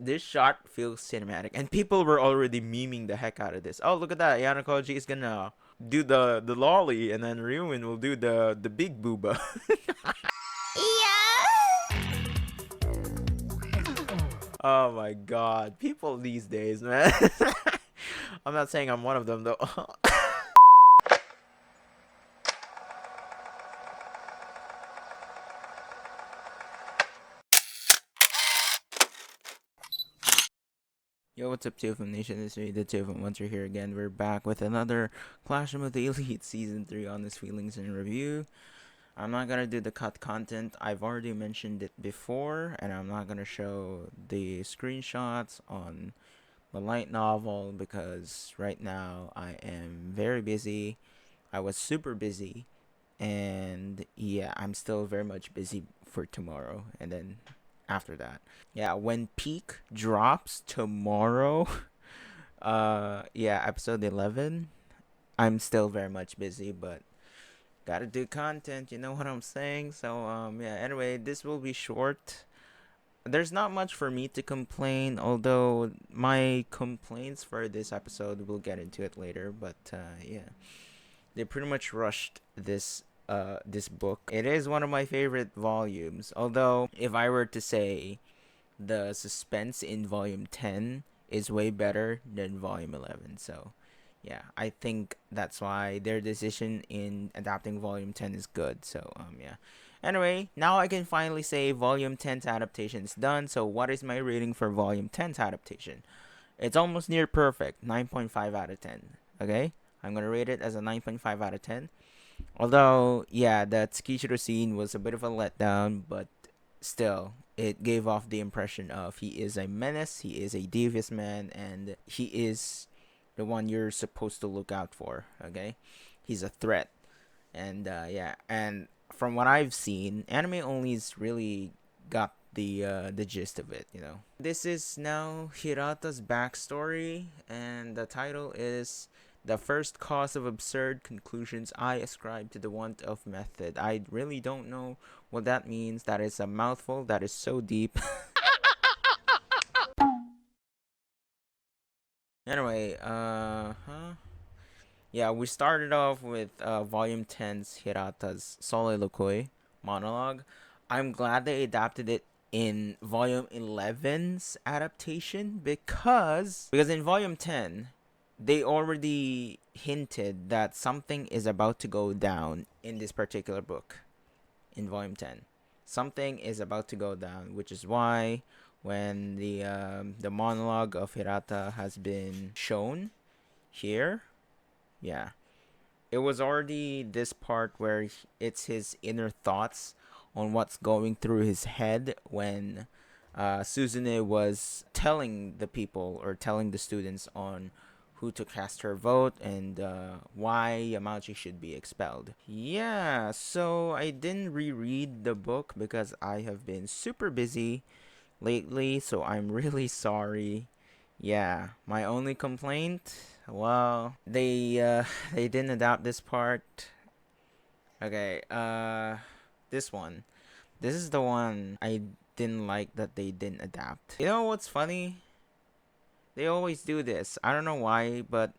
this shot feels cinematic, and people were already memeing the heck out of this. Oh, look at that! Ayanokouji is gonna do the lolly, and then Ryuin will do the big booba. Oh my god, people these days, man. I'm not saying I'm one of them though. Yo, what's up, TFM Nation? This is the TFM. Once you're here again, we're back with another Clash of the Elite Season 3 Honest Feelings and Review. I'm not gonna do the cut content. I've already mentioned it before, and I'm not gonna show the screenshots on the light novel because right now I am very busy. I was super busy, and yeah, I'm still very much busy for tomorrow, and then after that, yeah, when peak drops tomorrow, yeah, episode 11, I'm still very much busy, but gotta do content, you know what I'm saying? So yeah, anyway, this will be short. There's not much for me to complain, although my complaints for this episode, we'll get into it later, but yeah, they pretty much rushed this book. It is one of my favorite volumes, although if I were to say the suspense in volume 10 is way better than volume 11. So yeah, I think that's why their decision in adapting volume 10 is good. So yeah, anyway, now I can finally say volume 10's adaptation is done. So what is my rating for volume 10's adaptation? It's almost near perfect, 9.5 out of 10. Okay, I'm gonna rate it as a 9.5 out of 10. Although, yeah, that Tsukishiro scene was a bit of a letdown, but still, it gave off the impression of he is a menace, he is a devious man, and he is the one you're supposed to look out for, okay? He's a threat. And, yeah, and from what I've seen, anime only's really got the gist of it, you know. This is now Hirata's backstory, and the title is The First Cause of Absurd Conclusions I Ascribe to the Want of Method. I really don't know what that means. That is a mouthful. That is so deep. Anyway, yeah, we started off with Volume 10's Hirata's soliloquy monologue. I'm glad they adapted it in Volume 11's adaptation because in Volume 10, they already hinted that something is about to go down in this particular book in volume 10. Something is about to go down, which is why when the monologue of Hirata has been shown here, yeah, it was already this part where it's his inner thoughts on what's going through his head when Suzune was telling the people or telling the students on who to cast her vote and why Yamauchi should be expelled. Yeah, so I didn't reread the book because I have been super busy lately, so I'm really sorry. Yeah, my only complaint, well, they didn't adapt this part. Okay, this one. This is the one I didn't like that they didn't adapt. You know what's funny? They always do this. I don't know why, but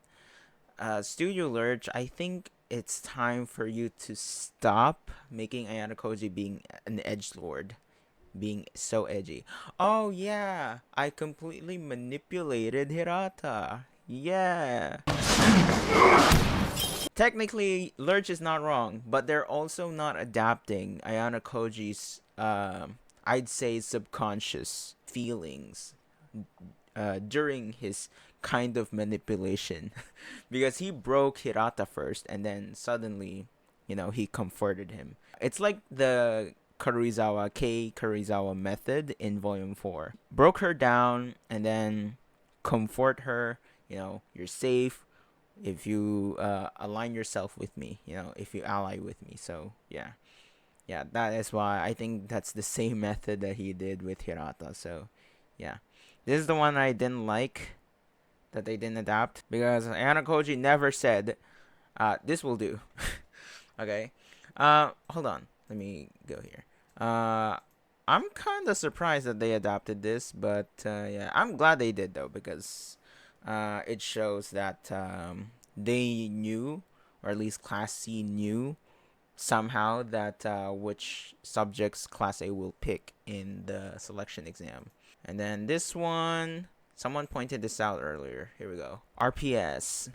Studio Lurch, I think it's time for you to stop making Ayanokouji being an edgelord, being so edgy. Oh yeah, I completely manipulated Hirata. Yeah. Technically, Lurch is not wrong, but they're also not adapting Ayanokouji's, I'd say, subconscious feelings during his kind of manipulation because he broke Hirata first and then suddenly, you know, he comforted him. It's like the Karuizawa method in volume 4. Broke her down and then comfort her, you know, you're safe if you align yourself with me, you know, if you ally with me. So, yeah. Yeah, that is why I think that's the same method that he did with Hirata. So, yeah. This is the one I didn't like that they didn't adapt because Ayanokouji never said, this will do. Okay. Hold on. Let me go here. I'm kind of surprised that they adopted this, but yeah, I'm glad they did though, because it shows that they knew, or at least Class C knew somehow, that which subjects Class A will pick in the selection exam. And then this one, someone pointed this out earlier. Here we go. RPS.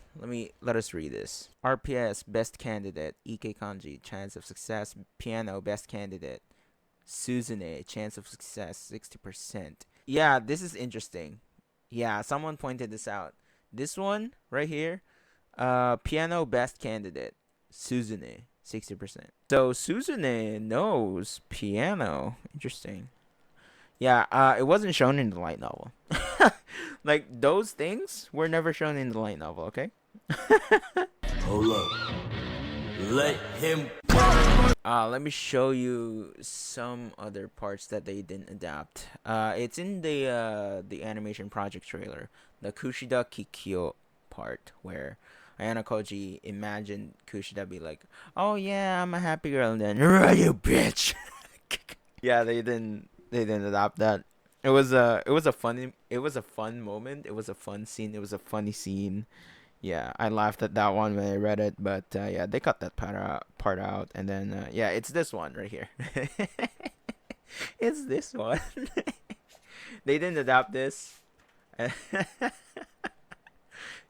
Let us read this. RPS best candidate. Ike Kanji chance of success. Piano best candidate. Suzune chance of success 60%. Yeah, this is interesting. Yeah, someone pointed this out. This one right here, piano best candidate. Suzune 60%. So Suzune knows piano. Interesting. Yeah, it wasn't shown in the light novel. Like, those things were never shown in the light novel, okay? Hold up. Let him. Let me show you some other parts that they didn't adapt. It's in the animation project trailer, the Kushida Kikyo part, where Ayanokouji imagined Kushida be like, "Oh yeah, I'm a happy girl," and then, "Right, you bitch." Yeah, they didn't adopt that. It was a fun moment. It was a fun scene. It was a funny scene. Yeah, I laughed at that one when I read it, but yeah, they cut that part out, and then yeah, it's this one right here. It's this one. They didn't adapt this.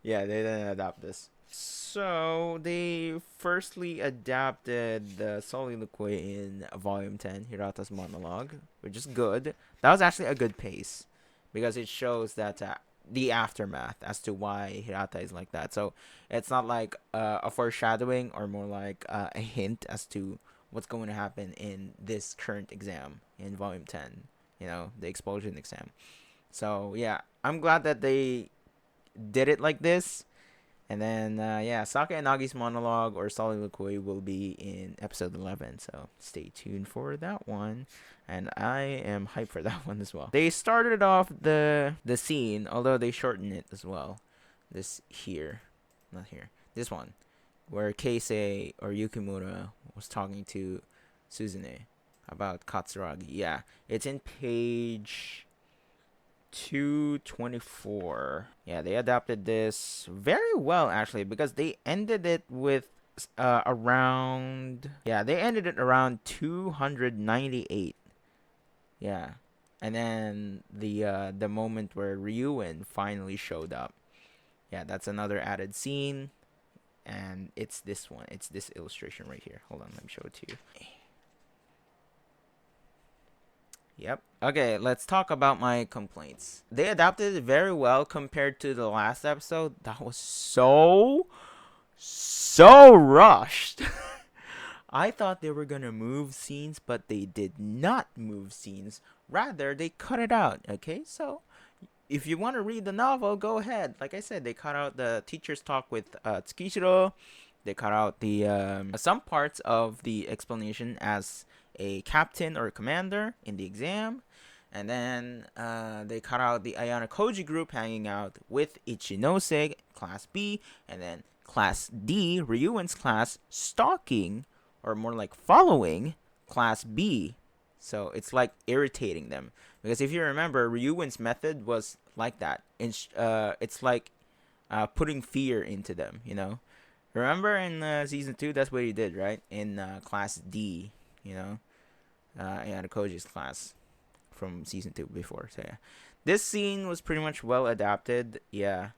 Yeah, they didn't adapt this. So they firstly adapted the soliloquy in Volume 10, Hirata's monologue, which is good. That was actually a good pace, because it shows that the aftermath as to why Hirata is like that. So it's not like a foreshadowing, or more like a hint as to what's going to happen in this current exam in Volume 10, the expulsion exam. So yeah, I'm glad that they did it like this. And then, yeah, Sake and Nagi's monologue or soliloquy will be in episode 11. So stay tuned for that one. And I am hyped for that one as well. They started off the scene, although they shortened it as well. This here. Not here. This one. Where Keisei or Yukimura was talking to Suzune about Katsuragi. Yeah, it's in page 224. Yeah, they adapted this very well, actually, because they ended it with around 298. Yeah, and then the moment where Ryuen finally showed up. Yeah, that's another added scene, and it's this one. It's this illustration right here. Hold on, let me show it to you. Yep. Okay, let's talk about my complaints. They adapted it very well compared to the last episode. That was so rushed. I thought they were gonna move scenes, but they did not move scenes. Rather, they cut it out. Okay, so if you want to read the novel, go ahead. Like I said, they cut out the teacher's talk with Tsukishiro. They cut out the some parts of the explanation as a captain or a commander in the exam, and then they cut out the Ayanokouji group hanging out with Ichinose, Class B, and then Class D, Ryuen's class, stalking, or more like following, Class B. So it's like irritating them, because if you remember, Ryuen's method was like that. It's like putting fear into them, Remember in season 2, that's what he did, right? In Class D, Ayanokouji's class from season 2 before. So yeah, this scene was pretty much well adapted. Yeah,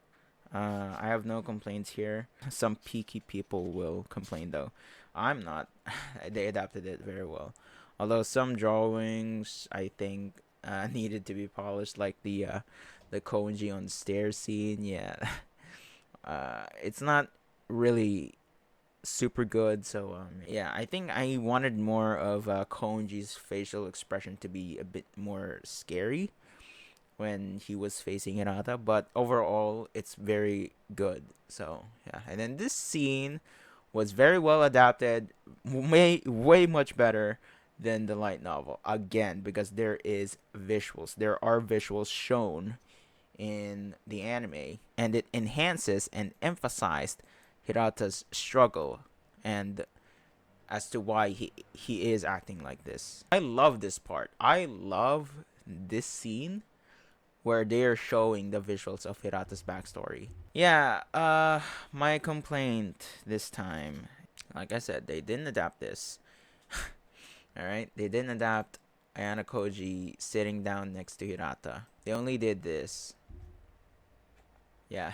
I have no complaints here. Some peaky people will complain though. I'm not. They adapted it very well. Although some drawings I think needed to be polished, like the Konji on stairs scene. Yeah, it's not really super good. So yeah, I think I wanted more of Konji's facial expression to be a bit more scary when he was facing Hinata, but overall it's very good. So yeah, and then this scene was very well adapted, way much better than the light novel, again, because there are visuals shown in the anime, and it enhances and emphasized Hirata's struggle and as to why he is acting like this. I love this part. I love this scene where they are showing the visuals of Hirata's backstory. Yeah, my complaint this time, like I said, they didn't adapt this. Alright? They didn't adapt Ayanokouji sitting down next to Hirata. They only did this. Yeah.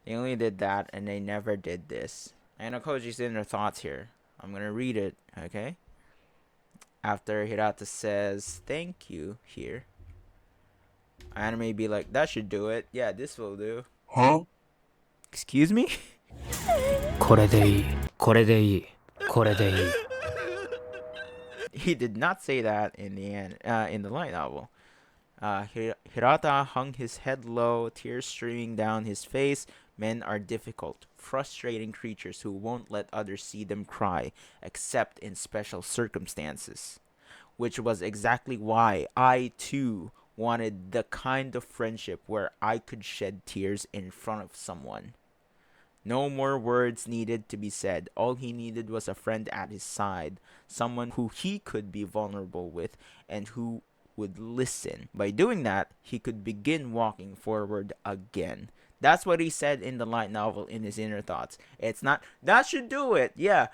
They only did that, and they never did this. Ayanokouji's inner thoughts here. I'm gonna read it, okay? After Hirata says thank you here, Ayano may be like, that should do it. Yeah, this will do. Huh? Excuse me? これでいい。これでいい。これでいい。 He did not say that in the light novel. Hirata hung his head low, tears streaming down his face. Men are difficult, frustrating creatures who won't let others see them cry, except in special circumstances. Which was exactly why I, too, wanted the kind of friendship where I could shed tears in front of someone. No more words needed to be said. All he needed was a friend at his side, someone who he could be vulnerable with and who would listen. By doing that, he could begin walking forward again. That's what he said in the light novel in his inner thoughts. It's not, that should do it. Yeah.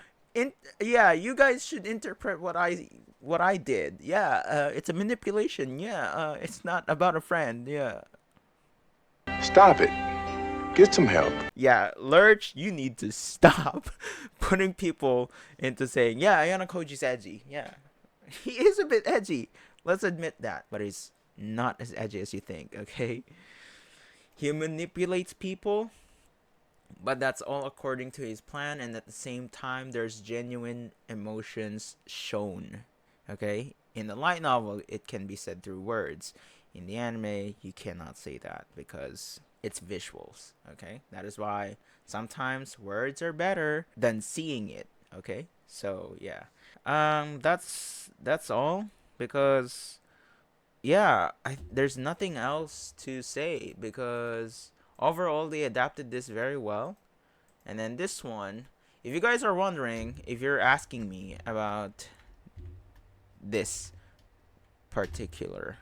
Yeah, you guys should interpret what I did. Yeah, it's a manipulation. Yeah, it's not about a friend. Yeah. Stop it. Get some help. Yeah, Lurch, you need to stop putting people into saying, yeah, Ayanokouji's edgy. Yeah, he is a bit edgy. Let's admit that. But he's not as edgy as you think, okay? He manipulates people, but that's all according to his plan. And at the same time, there's genuine emotions shown, okay? In the light novel, it can be said through words. In the anime, you cannot say that because it's visuals, okay? That is why sometimes words are better than seeing it, okay? So yeah, that's all, because yeah, there's nothing else to say, because overall they adapted this very well. And then this one, if you guys are wondering, if you're asking me about this particular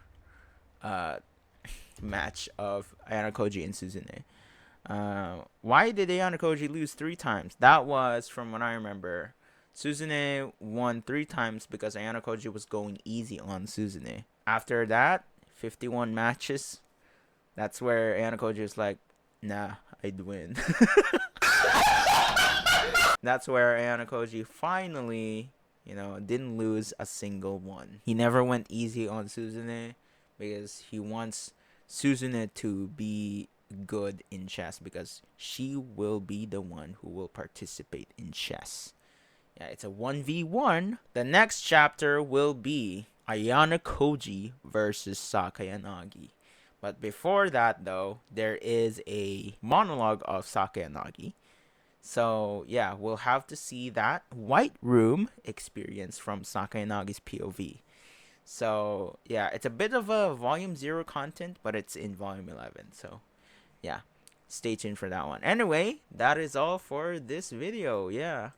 match of Ayanokouji and Suzune, why did Ayanokouji lose 3 times? That was, from what I remember, Suzune won 3 times because Ayanokouji was going easy on Suzune. After that, 51 matches, that's where Ayanokouji was like, nah, I'd win. That's where Ayanokouji finally, didn't lose a single one. He never went easy on Suzune because he wants Suzune to be good in chess, because she will be the one who will participate in chess. Yeah, it's a 1v1. The next chapter will be Ayanokouji versus Sakayanagi. But before that, though, there is a monologue of Sakayanagi. So yeah, we'll have to see that White Room experience from Sakayanagi's POV. So yeah, it's a bit of a volume 0 content, but it's in volume 11. So yeah, stay tuned for that one. Anyway, that is all for this video. Yeah.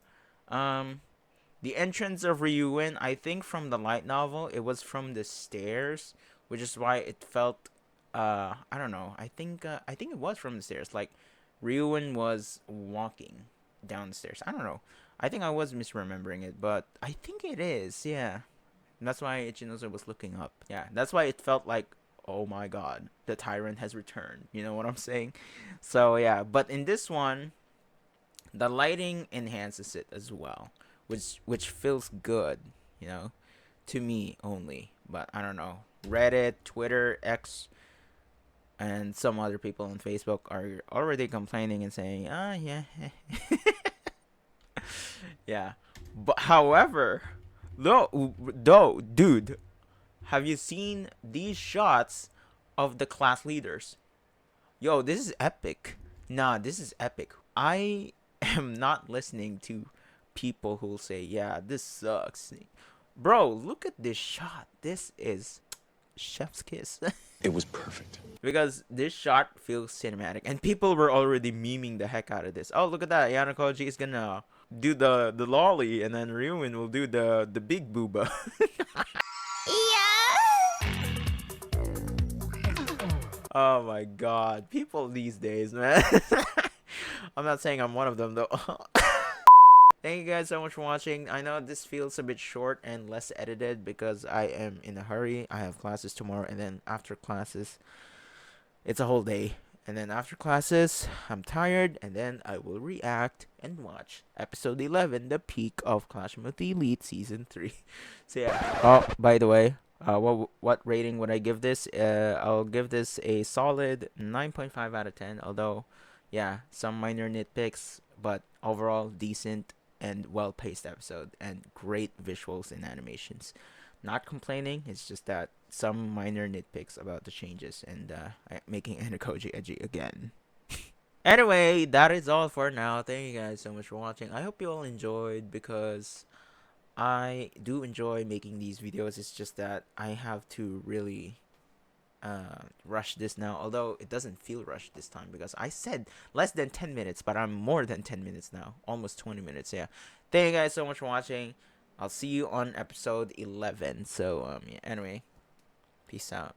The entrance of Ryuin, I think from the light novel, it was from the stairs, which is why it felt, I don't know. I think it was from the stairs. Like, Ryuin was walking down the stairs. I don't know. I think I was misremembering it, but I think it is. Yeah. And that's why Ichinose was looking up. Yeah, that's why it felt like, oh my god, the tyrant has returned. You know what I'm saying? So yeah, but in this one, the lighting enhances it as well, which feels good, to me only. But I don't know. Reddit, Twitter, X, and some other people on Facebook are already complaining and saying, yeah. Yeah. But however, though, dude, have you seen these shots of the class leaders? Yo, this is epic. Nah, this is epic. I am not listening to people who'll say, yeah, this sucks. Bro, look at this shot. This is chef's kiss. It was perfect. Because this shot feels cinematic, and people were already memeing the heck out of this. Oh, look at that. Ayanokouji is gonna do the lolly, and then Ryuin will do the big booba. Oh my god, people these days, man. I'm not saying I'm one of them though. Thank you guys so much for watching. I know this feels a bit short and less edited because I am in a hurry. I have classes tomorrow, and then after classes, it's a whole day. And then after classes, I'm tired, and then I will react and watch episode 11, the peak of Clash of the Elite season 3. So yeah. Oh, by the way, what rating would I give this? I'll give this a solid 9.5 out of 10. Although, yeah, some minor nitpicks, but overall decent and well-paced episode and great visuals and animations. Not complaining, it's just that some minor nitpicks about the changes and making Ayanokouji edgy again. Anyway, that is all for now. Thank you guys so much for watching. I hope you all enjoyed because I do enjoy making these videos. It's just that I have to really rush this now, although it doesn't feel rushed this time because I said less than 10 minutes, but I'm more than 10 minutes now, almost 20 minutes. Yeah, thank you guys so much for watching. I'll see you on episode 11. So yeah, anyway, peace out.